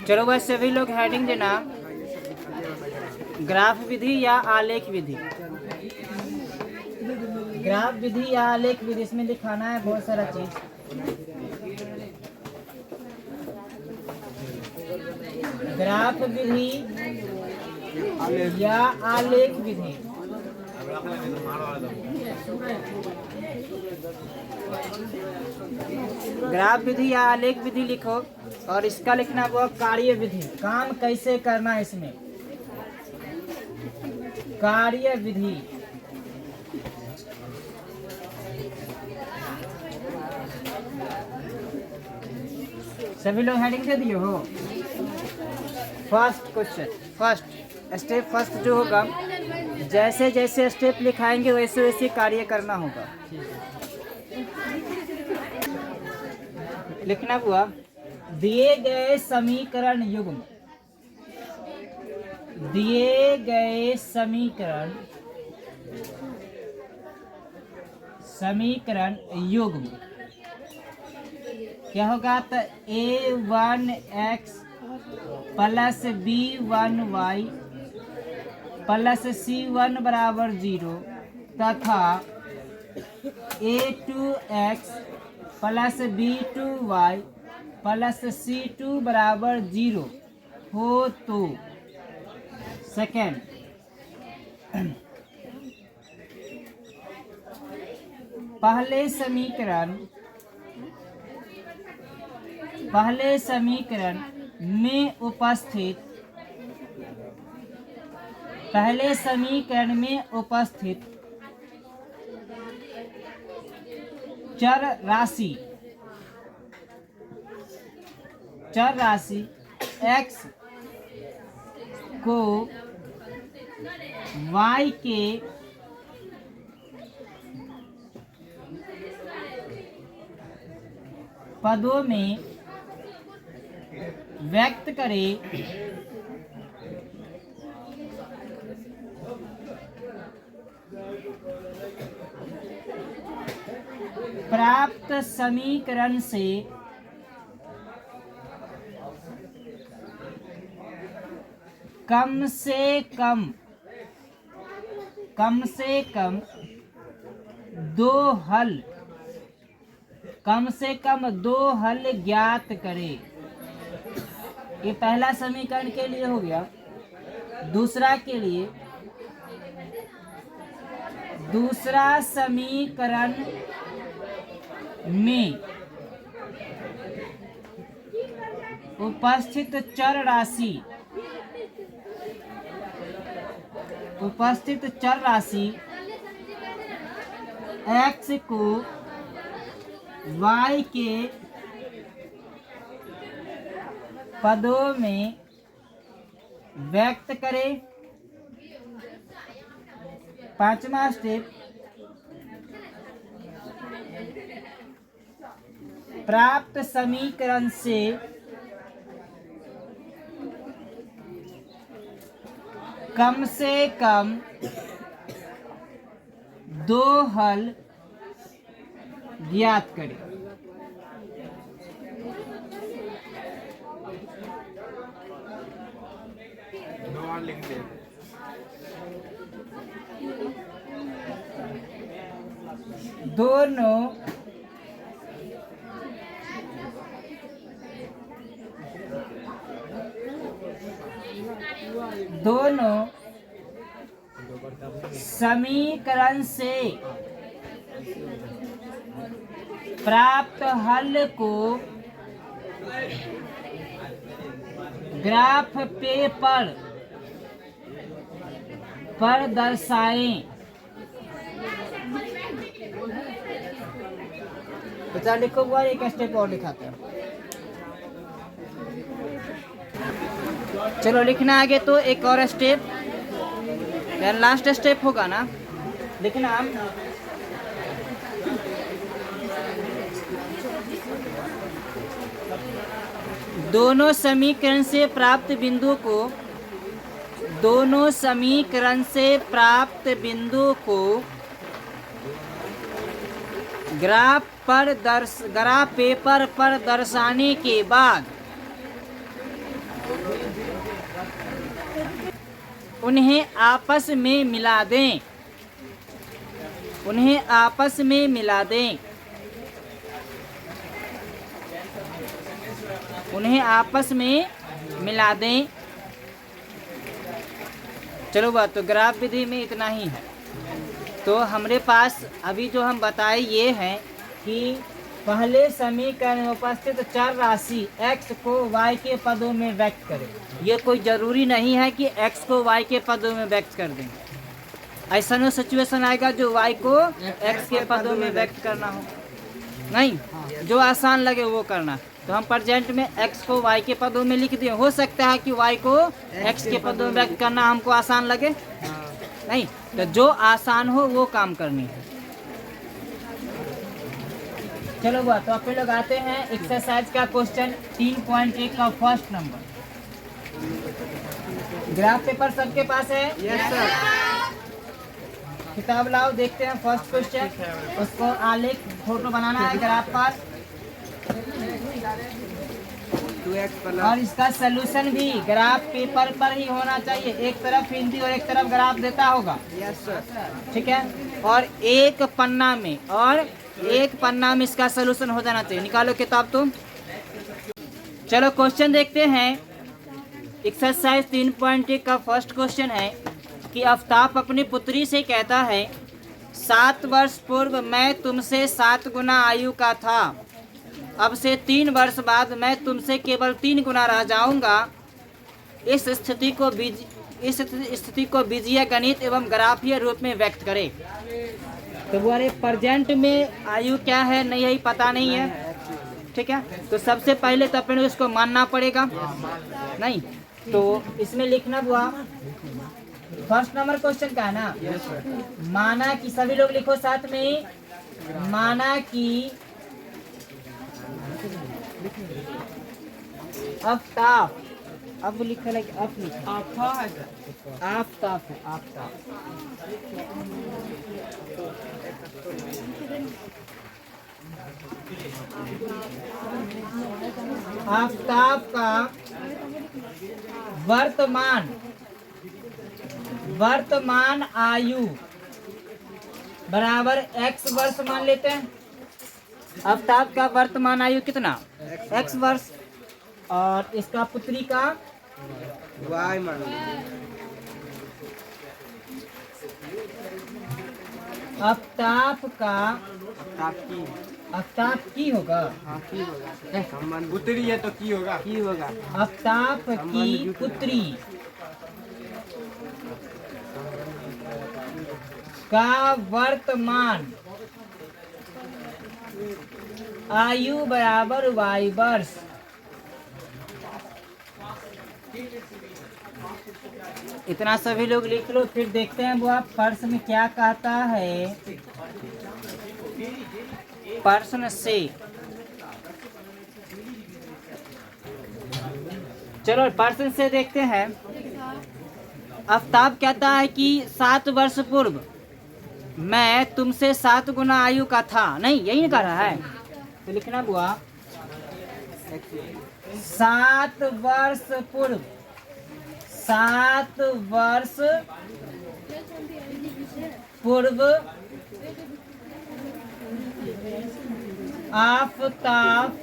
चलो वह सभी लोग हेडिंग देना, ग्राफ विधि या आलेख विधि। ग्राफ विधि या आलेख विधि, इसमें दिखाना है बहुत सारा चीज। ग्राफ विधि या आलेख विधि। ग्राफ विधि या आलेख विधि लिखो, और इसका लिखना वो कार्य विधि, काम कैसे करना है इसमें। कार्य विधि। सभी लोग हेडिंग दे दिए हो। First question, first step, first जो होगा, जैसे जैसे स्टेप लिखाएंगे वैसे वैसे कार्य करना होगा। लिखना हुआ, दिए गए समीकरण युग्म, दिए गए समीकरण युग्म क्या होगा? तो a1x plus b1y plus c1 बराबर 0 तथा a2x plus b2y plus c2 बराबर 0 हो तो सेकेंड, पहले समीकरण में उपस्थित चर राशि x को y के पदों में व्यक्त करें। प्राप्त समीकरण से कम से कम दो हल ज्ञात करें। ये पहला समीकरण के लिए हो गया। दूसरा के लिए, दूसरा समीकरण में उपस्थित चर राशि x को y के पदों में व्यक्त करें। पांचवा स्टेप, प्राप्त समीकरण से कम दो हल ज्ञात करें। दोनों समीकरण से प्राप्त हल को ग्राफ पेपर पर दर्शाएं। बच्चा लिखो हुआ, एक स्टेप और दिखाते हैं। चलो लिखना आगे, तो एक और स्टेप, यार लास्ट स्टेप होगा ना लिखना। दोनों समीकरण से प्राप्त बिंदु को ग्राफ पेपर पर दर्शाने के बाद उन्हें आपस में मिला दें। उन्हें आपस में मिला दें। उन्हें आपस में मिला दें। चलो बात, तो ग्राफ विधि में इतना ही है। तो हमारे पास अभी जो हम बताए ये हैं कि पहले समीकरण में उपस्थित चर राशि x को y के पदों में व्यक्त करें। ये कोई ज़रूरी नहीं है कि x को y के पदों में व्यक्त कर दें। ऐसा नो सिचुएशन आएगा जो y को x के पदों में व्यक्त करना हो, नहीं, जो आसान लगे वो करना। तो हम प्रेजेंट में x को y के पदों में लिख दिए। हो सकता है कि y को x के पदों में व्यक्त करना हमको आसान लगे, नहीं, तो जो आसान हो वो काम करनी है। चलो बात, तो आप लोग आते हैं एक्सरसाइज का क्वेश्चन 3.1 का फर्स्ट नंबर। ग्राफ पेपर सबके पास है? Yes sir. किताब लाओ, देखते हैं फर्स्ट क्वेश्चन। उसको आलेख फोटो बनाना है ग्राफ पर, 2x और इसका सलूशन भी ग्राफ पेपर पर ही होना चाहिए। एक तरफ हिंदी और एक तरफ ग्राफ देता होगा। Yes sir. ठीक है, और एक पन्ना में इसका सलूशन हो जाना चाहिए। निकालो किताब तुम। चलो क्वेश्चन देखते हैं। एक्सरसाइज 3.1 का फर्स्ट क्वेश्चन है कि आफ्ताब अपनी पुत्री से कहता है, 7 वर्ष पूर्व मैं तुमसे 7 गुना आयु का था, अब से 3 वर्ष बाद मैं तुमसे केवल 3 गुना रह जाऊंगा। इस स्थिति को बीजीय गणित एवं ग्राफीय रूप में व्यक्त करें। तो बोले प्रेजेंट में आयु क्या है, नहीं, यही पता नहीं है। ठीक है, तो सबसे पहले तो अपने उसको मानना पड़ेगा, नहीं, तो इसमें लिखना हुआ फर्स्ट नंबर क्वेश्चन का है ना। माना कि, सभी लोग लिखो साथ में, माना कि आफ्ताब, अब लिखा है आफ्ताब है, आफ्ताब है, आफ्ताब। आफ्ताब का वर्तमान आयु बराबर x वर्ष मान लेते हैं। आफ्ताब का वर्तमान आयु कितना? x वर्ष, और इसका पुत्री का y मान आफ्ताब का, आफ्ताब की होगा, पुत्री है तो की होगा, की होगा। आफ्ताब की पुत्री का वर्तमान आयु बराबर y वर्ष। इतना सभी लोग लिख लो, फिर देखते हैं वो आप प्रश्न में क्या कहता है। प्रश्न से, चलो प्रश्न से देखते हैं। आफ्ताब कहता है कि 7 वर्ष पूर्व मैं तुमसे 7 गुना आयु का था, नहीं, यही कह रहा है, तो लिखना हुआ 7 वर्ष पूर्व, 7 वर्ष पूर्व आफ्ताब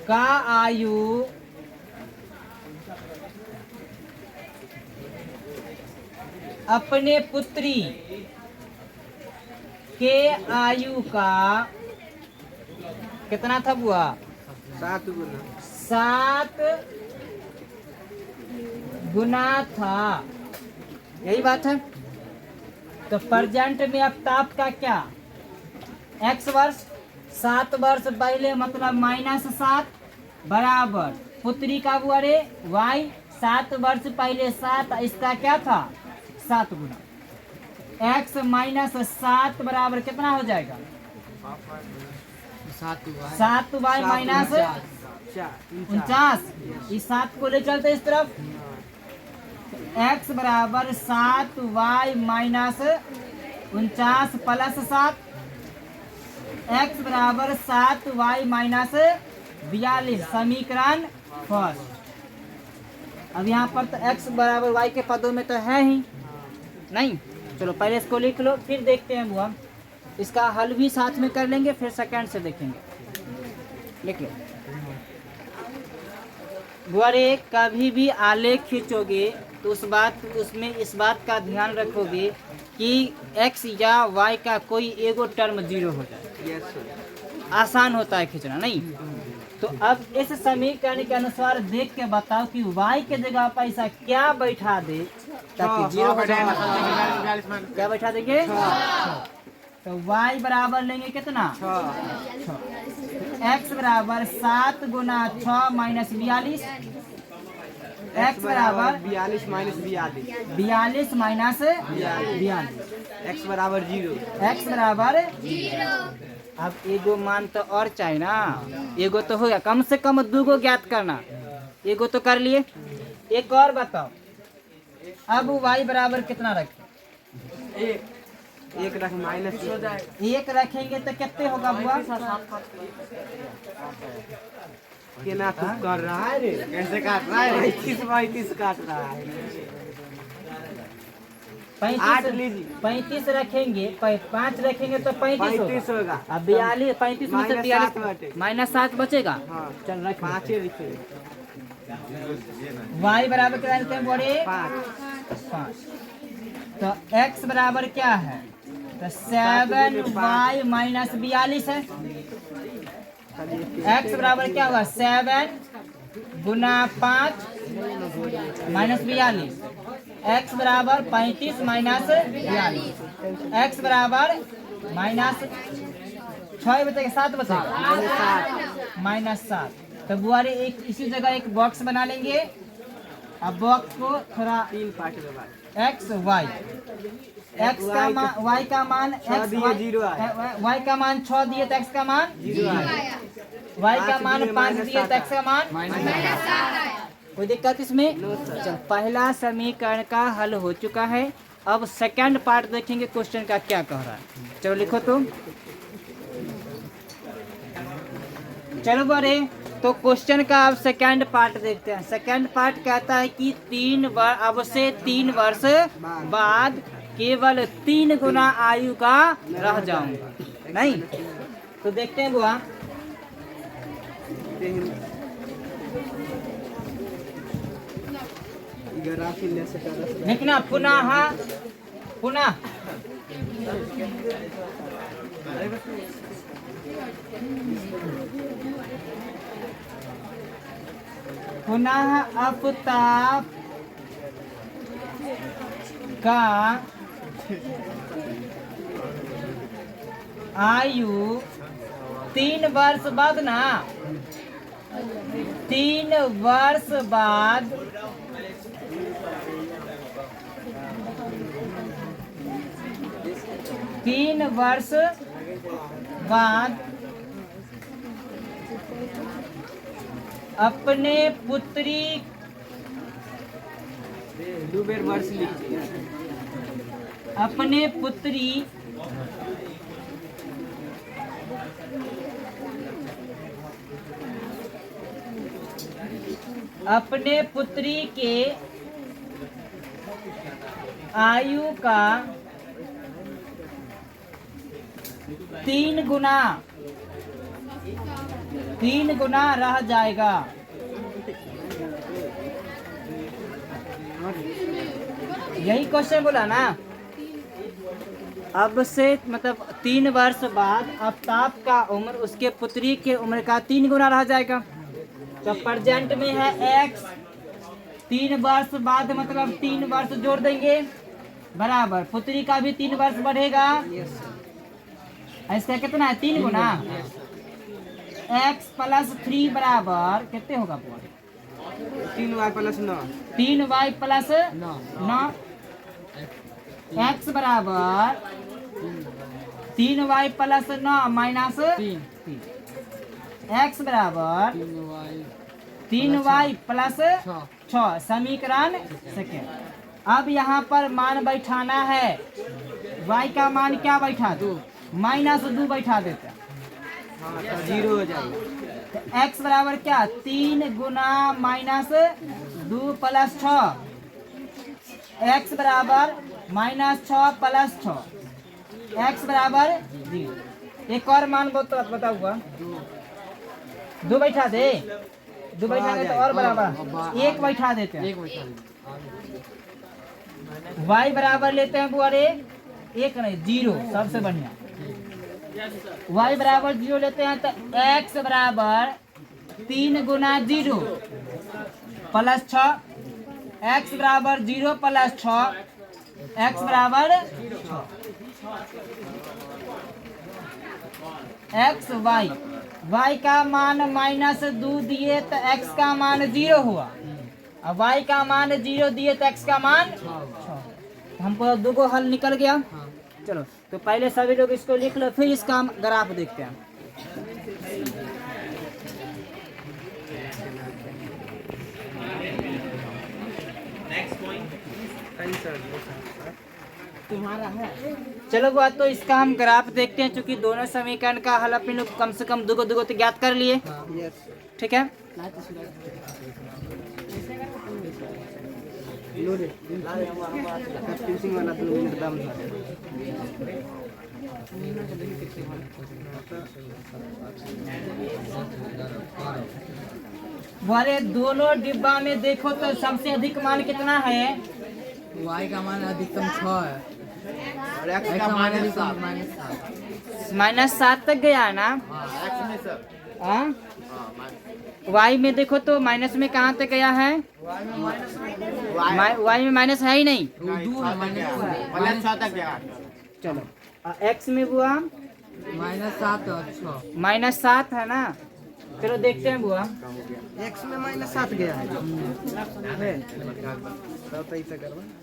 का आयु अपने पुत्री के आयु का कितना था बुआ? 7 गुना। 7 गुना था, यही बात है। तो प्रेजेंट में आफ्ताब का क्या? x वर्ष, 7 वर्ष पहले मतलब -7 बराबर पुत्री का बुआ रे y, 7 वर्ष पहले 7, इसका क्या था? 7 गुना। x -7 बराबर कितना हो जाएगा? 7y minus 49। इस 7 को ले चलते इस तरफ, x बराबर 7y माइनस 49 प्लस 7, x बराबर 7y माइनस 42 समीकरण फर्स्ट। अब यहाँ पर तो x बराबर y के पदों में तो है ही नहीं। चलो पहले इसको लिख लो, फिर देखते हैं बुआ। इसका हल भी साथ में कर लेंगे, फिर सेकंड से देखेंगे। लिख लो बुआ रे, कभी भी आलेख खींचोगे तो उसमें इस बात का ध्यान रखोगे कि x या y का कोई एगो टर्म 0 हो जाए। Yes sir. आसान होता है खींचना, नहीं? तो अब इस समीकरण के अनुसार देख के बताओ कि y के जगह पर ऐसा क्या बैठा दे ताकि 0 हो जाए। क्या बैठा देंगे? तो y बराबर लेंगे कितना? 6। x बराबर 7 गुना 6 माइनस 42। x बराबर 42 माइनस 42। 42 माइनस 42। x बराबर 0। x बराबर 0। अब एगो मान तो और चाहिए ना, एगो तो हो गया, कम से कम 2 गो ज्ञात करना। एगो तो कर लिए, एक और बताओ। अब y बराबर कितना रखें? 1 रख माइनस हो जाए। 1 रखेंगे तो कितने होगा बुआ? केना तू कर रहा है रे? कैसे काट रहा है? 35 काट रहा है। 8 लीजिए। 35 रखेंगे, 5 रखेंगे तो 35 होगा। अब 42, 35 में से 42 माइनस 7 बचेगा। हाँ। चल रख 5 लिखिए। y बराबर क्या जानते हैं बोले? 5। तो x बराबर क्या है? तो 7y माइनस 42 है। x बराबर क्या होगा? 7 गुना 5 माइनस 42। x बराबर 35 माइनस 42। x बराबर माइनस 6 बचेगा, 7 बचेगा, माइनस 7। तो बुआरी एक इसी जगह एक बॉक्स बना लेंगे। अब बॉक्स को थोड़ा 3 पार्ट में बांट। x y, x का मान y का मान x y का मान 6 दिए तो x का मान 0 आया। y का मान 5 दिए तो x का मान -7। कोई दिक्कत इसमें? चल, पहला समीकरण का हल हो चुका है। अब सेकंड पार्ट देखेंगे क्वेश्चन का क्या कह रहा है। चलो लिखो तुम। चलो बड़े, तो क्वेश्चन का अब सेकंड पार्ट देखते हैं। सेकंड पार्ट कहता है कि 3 वर्ष बाद केवल 3 गुना आयु का रह जाऊंगा, नहीं? तो देखते हैं बुआ। लिखना पुनः आफताब का आयु 3 वर्ष बाद ना, 3 वर्ष बाद अपने पुत्री के आयु का 3 गुना रह जाएगा। यही क्वेश्चन बोला ना। अब से मतलब 3 वर्ष बाद आफ्ताब का उम्र उसके पुत्री के उम्र का 3 गुना रह जाएगा। तो प्रेजेंट में है x, 3 वर्ष बाद मतलब 3 वर्ष जोड़ देंगे बराबर पुत्री का भी 3 वर्ष बढ़ेगा। ऐसा कितना है? 3 गुना x प्लस 3 बराबर कितने होगा? 3y plus 9। 3y plus 9। x बराबर 3y प्लस 9 माइनस 3। x बराबर 3y प्लस 6। समीकरण सेकेंड। अब यहाँ पर मान बैठाना है। y का मान क्या बैठा दो? -2 बैठा देता, 0 हो जाएगा। तो x बराबर क्या 3 गुना -2 प्लस 6, x बराबर -6 प्लस 6, x बराबर 0। एक और मान बताऊंगा, 2 बैठा दे, 2 बैठा दे तो और बराबर 1 बैठा देते हैं। y बराबर लेते हैं बुआ रे 1 नहीं 0, सबसे बढ़िया। y बराबर 0 लेते हैं तो x बराबर 3 गुना 0 प्लस 6, x बराबर 0 प्लस 6, x बराबर 6। x y का मान -2 दिए तो x का मान 0 हुआ, अब y का मान 0 दिए तो x का मान 6। हमको 2 को हल निकल गया। चलो तो पहले सभी लोग इसको लिख लो, फिर इसका ग्राफ देखते हैं। तुम्हारा है। चलो बात तो इसका हम ग्राफ देखते हैं, क्योंकि दोनों समीकरण का हल अपने लोग कम से कम 2 को तो ज्ञात कर लिए। ठीक है, वाले दोनों डिब्बा में देखो तो सबसे अधिक मान कितना है? y का मान अधिकतम 6 है और x का मान -7 तक गया है ना। हाँ, y में देखो तो माइनस में कहाँ तक गया है? y में माइनस है ही नहीं। चलो x में बुआ -7 और 6, -7 है ना। चलो देखते हैं बुआ, x में -7 गया है।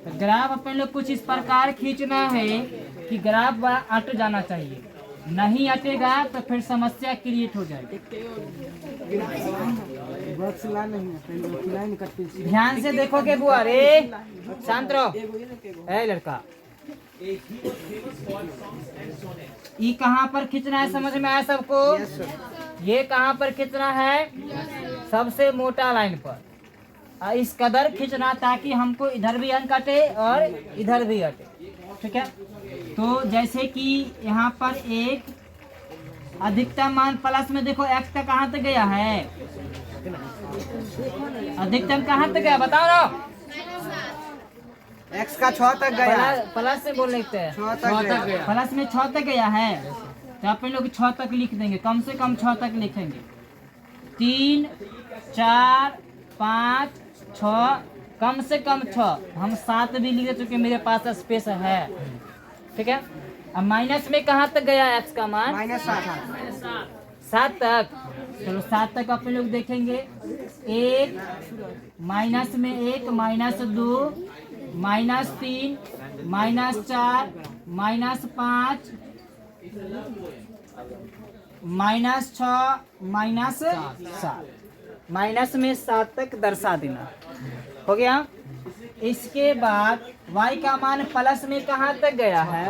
तो ग्राफ अपन लोग कुछ इस प्रकार खींचना है कि ग्राफ अट जाना चाहिए, नहीं अटेगा तो फिर समस्या क्रिएट हो जाएगी। ध्यान से देखोगे बुआ रे, शांत रहो। ए लड़का, ये कहाँ पर खींचना है समझ में आया सबको? ये कहाँ पर खींचना है? सबसे मोटा लाइन पर। इस कदर खींचना ताकि हमको इधर भी अंक कटे और इधर भी अटे। ठीक है, तो जैसे कि यहाँ पर एक अधिकतम मान प्लस में देखो x तक कहाँ तक गया है? अधिकतम कहाँ तक गया बताओ ना। x का 6 तक गया, प्लस से बोल लेते हैं, 6 तक गया। प्लस में 6 तक गया है तो आप लोग 6 तक लिख देंगे, कम से कम 6 तक लिखेंगे। 3 4 5 6, कम से कम 6, हम 7 भी लिखे चुके, मेरे पास स्पेस है। ठीक है, अब माइनस में कहाँ तक गया x का मान? -7 तक। चलो 7 तक अपन लोग देखेंगे। 1 माइनस में 1 -2 -3 -4 -5 -6 -7, माइनस में 7 तक दर्शा देना। हो गया। इसके बाद y का मान प्लस में कहाँ तक गया है?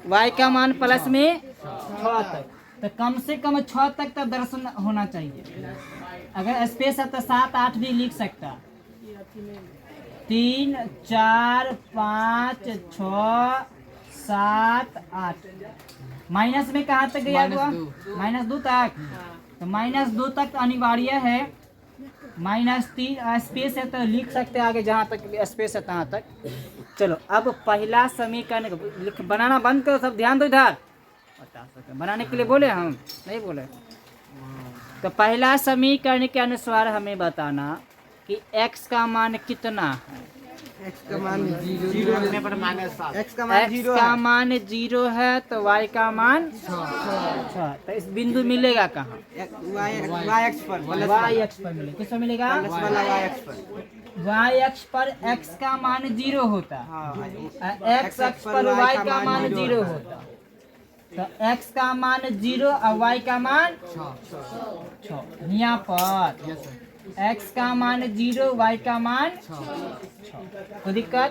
y का मान प्लस में 6 तक, तो कम से कम 6 तक का दर्शन होना चाहिए। अगर स्पेस है तो 7 8 भी लिख सकता। 3 4 5 6 7 8, माइनस में कहाँ तक गया हुआ? -2 तक। तो -2 तक तो अनिवार्य है। -3 स्पेस है तो लिख सकते हैं आगे, जहाँ तक स्पेस है तहाँ तक। चलो अब पहला समीकरण बनाना बंद करो, सब ध्यान दो इधर। बनाने के लिए बोले हम नहीं बोले। तो पहला समीकरण के अनुसार हमें बताना कि x का मान कितना है। x का मान 0 रखने पर -7, x का मान 0 है तो y का मान 6। तो इस बिंदु मिलेगा कहाँ? y अक्ष पर मिलेगा। किस पर मिलेगा? y अक्ष पर x का मान 0 होता है, x अक्ष पर y का मान 0 होता। तो x का मान 0 और y का मान 6 यहाँ पर। x का मान 0 y का मान 6। कोई दिक्कत?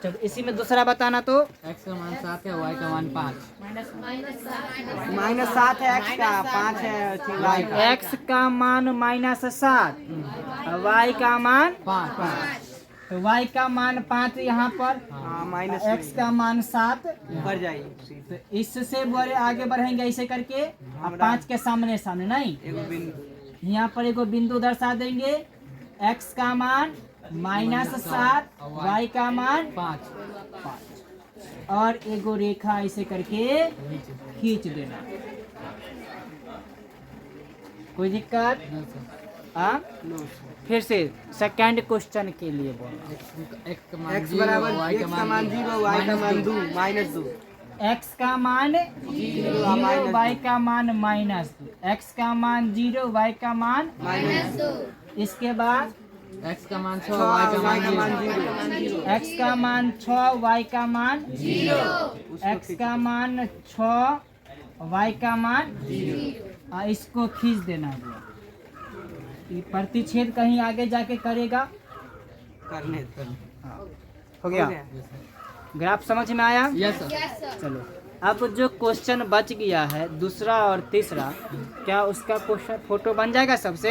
चलो इसी में दूसरा बताना तो x का मान 7 है, y का मान 5। -7 है x का, 5 है y का। x का मान -7 और y का मान 5। तो y का मान 5 यहाँ पर, हाँ माइनस x का मान 7। ऊपर जाइए। तो इससे बड़े आगे बढ़ेंगे ऐसे करके, अब 5 के सामने सामने नहीं, एगो बिंदु यहाँ पर एगो बिंदु दर्शा देंगे। x का मान -7 y का मान 5। और एगो रेखा ऐसे करके खींच देना। कोई दिक्कत? हाँ, फिर से सेकंड क्वेश्चन के लिए बोलो। x का मान x 0, बराबर y x का का मान 0 y का मान 2 -2। x का मान 0 y का मान -2, x का मान 0 y का मान -2। इसके बाद x का मान 6, 6 y का y मान का 0। मान 0। x का मान 6 y का मान 0, x का मान 6 y का मान 0। इसको खींच देना है। ये प्रतिच्छेद कहीं आगे जाके करेगा। करने हो गया? ग्राफ समझ में आया? Yes sir. चलो अब जो क्वेश्चन बच गया है दूसरा और तीसरा, क्या उसका क्वेश्चन फोटो बन जाएगा सबसे?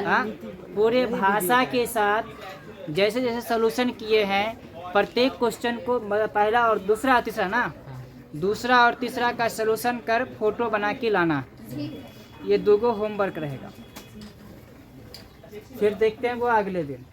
हाँ, पूरे भाषा के साथ जैसे जैसे सोल्यूशन किए हैं प्रत्येक क्वेश्चन को, मतलब पहला और दूसरा और तीसरा ना, दूसरा और तीसरा का सोल्यूशन कर फोटो बना के लाना। ये दोगो होमवर्क रहेगा। फिर देखते हैं वो अगले दिन।